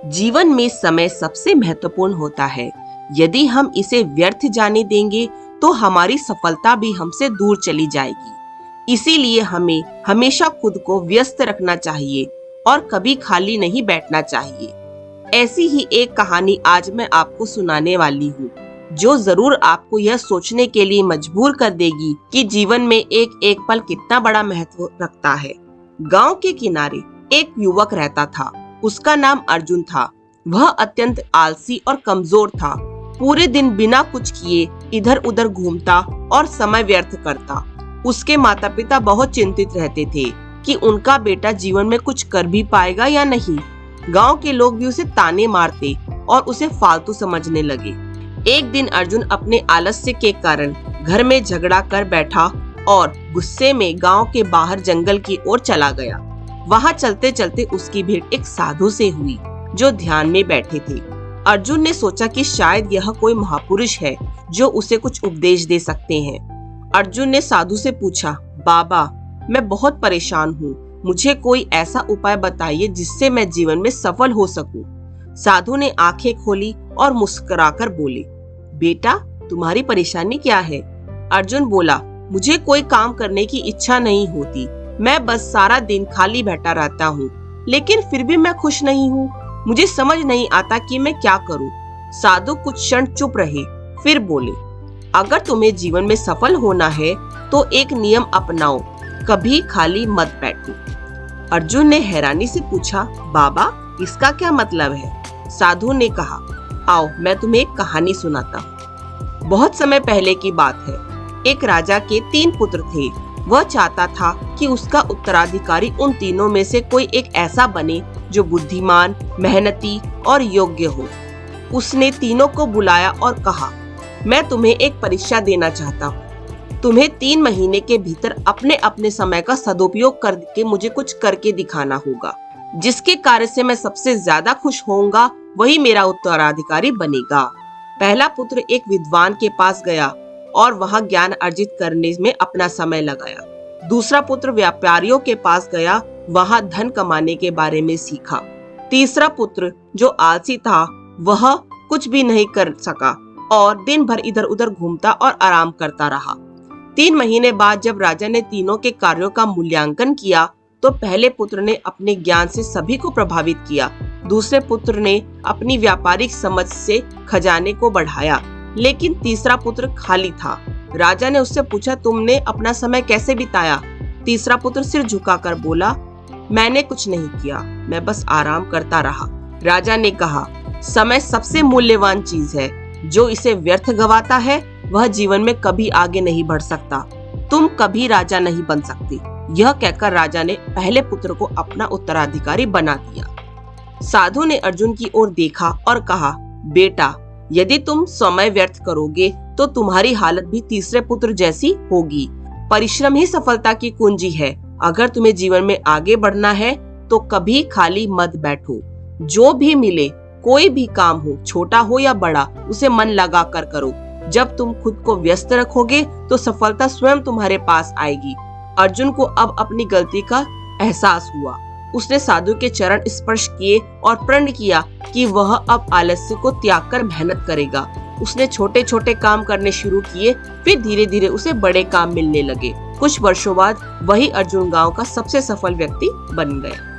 जीवन में समय सबसे महत्वपूर्ण होता है। यदि हम इसे व्यर्थ जाने देंगे तो हमारी सफलता भी हमसे दूर चली जाएगी। इसीलिए हमें हमेशा खुद को व्यस्त रखना चाहिए और कभी खाली नहीं बैठना चाहिए। ऐसी ही एक कहानी आज मैं आपको सुनाने वाली हूँ, जो जरूर आपको यह सोचने के लिए मजबूर कर देगी कि जीवन में एक एक पल कितना बड़ा महत्व रखता है। गांव के किनारे एक युवक रहता था। उसका नाम अर्जुन था। वह अत्यंत आलसी और कमजोर था। पूरे दिन बिना कुछ किए इधर उधर घूमता और समय व्यर्थ करता। उसके माता पिता बहुत चिंतित रहते थे कि उनका बेटा जीवन में कुछ कर भी पाएगा या नहीं। गांव के लोग भी उसे ताने मारते और उसे फालतू समझने लगे। एक दिन अर्जुन अपने आलस्य के कारण घर में झगड़ा कर बैठा और गुस्से में गांव के बाहर जंगल की ओर चला गया। वहां चलते चलते उसकी भेंट एक साधु से हुई, जो ध्यान में बैठे थे। अर्जुन ने सोचा कि शायद यह कोई महापुरुष है जो उसे कुछ उपदेश दे सकते हैं। अर्जुन ने साधु से पूछा, बाबा, मैं बहुत परेशान हूँ, मुझे कोई ऐसा उपाय बताइए जिससे मैं जीवन में सफल हो सकूं। साधु ने आंखें खोली और मुस्कुराकर बोले, बेटा, तुम्हारी परेशानी क्या है? अर्जुन बोला, मुझे कोई काम करने की इच्छा नहीं होती। मैं बस सारा दिन खाली बैठा रहता हूँ, लेकिन फिर भी मैं खुश नहीं हूँ। मुझे समझ नहीं आता कि मैं क्या करूँ। साधु कुछ क्षण चुप रहे, फिर बोले, अगर तुम्हें जीवन में सफल होना है तो एक नियम अपनाओ, कभी खाली मत बैठो। अर्जुन ने हैरानी से पूछा, बाबा, इसका क्या मतलब है? साधु ने कहा, आओ मैं तुम्हें एक कहानी सुनाता हूँ। बहुत समय पहले की बात है। एक राजा के 3 पुत्र थे। वह चाहता था कि उसका उत्तराधिकारी उन तीनों में से कोई एक ऐसा बने जो बुद्धिमान, मेहनती और योग्य हो। उसने तीनों को बुलाया और कहा, मैं तुम्हें एक परीक्षा देना चाहता हूँ। तुम्हें 3 महीने के भीतर अपने अपने समय का सदुपयोग करके मुझे कुछ करके दिखाना होगा। जिसके कार्य से मैं सबसे ज्यादा खुश होऊंगा वही मेरा उत्तराधिकारी बनेगा। पहला पुत्र एक विद्वान के पास गया और वहां ज्ञान अर्जित करने में अपना समय लगाया। दूसरा पुत्र व्यापारियों के पास गया, वहां धन कमाने के बारे में सीखा। तीसरा पुत्र जो आलसी था, वह कुछ भी नहीं कर सका और दिन भर इधर उधर घूमता और आराम करता रहा। 3 महीने बाद जब राजा ने तीनों के कार्यों का मूल्यांकन किया तो पहले पुत्र ने अपने ज्ञान से सभी को प्रभावित किया। दूसरे पुत्र ने अपनी व्यापारिक समझ से खजाने को बढ़ाया, लेकिन तीसरा पुत्र खाली था। राजा ने उससे पूछा, तुमने अपना समय कैसे बिताया? तीसरा पुत्र सिर झुकाकर बोला, मैंने कुछ नहीं किया, मैं बस आराम करता रहा। राजा ने कहा, समय सबसे मूल्यवान चीज है। जो इसे व्यर्थ गवाता है वह जीवन में कभी आगे नहीं बढ़ सकता। तुम कभी राजा नहीं बन सकते। यह कहकर राजा ने पहले पुत्र को अपना उत्तराधिकारी बना दिया। साधु ने अर्जुन की ओर देखा और कहा, बेटा, यदि तुम समय व्यर्थ करोगे तो तुम्हारी हालत भी तीसरे पुत्र जैसी होगी। परिश्रम ही सफलता की कुंजी है। अगर तुम्हें जीवन में आगे बढ़ना है तो कभी खाली मत बैठो। जो भी मिले, कोई भी काम हो, छोटा हो या बड़ा, उसे मन लगा कर करो। जब तुम खुद को व्यस्त रखोगे तो सफलता स्वयं तुम्हारे पास आएगी। अर्जुन को अब अपनी गलती का एहसास हुआ। उसने साधु के चरण स्पर्श किए और प्रण किया कि वह अब आलस्य को त्याग कर मेहनत करेगा। उसने छोटे छोटे काम करने शुरू किए, फिर धीरे धीरे उसे बड़े काम मिलने लगे। कुछ वर्षों बाद वही अर्जुन गांव का सबसे सफल व्यक्ति बन गया।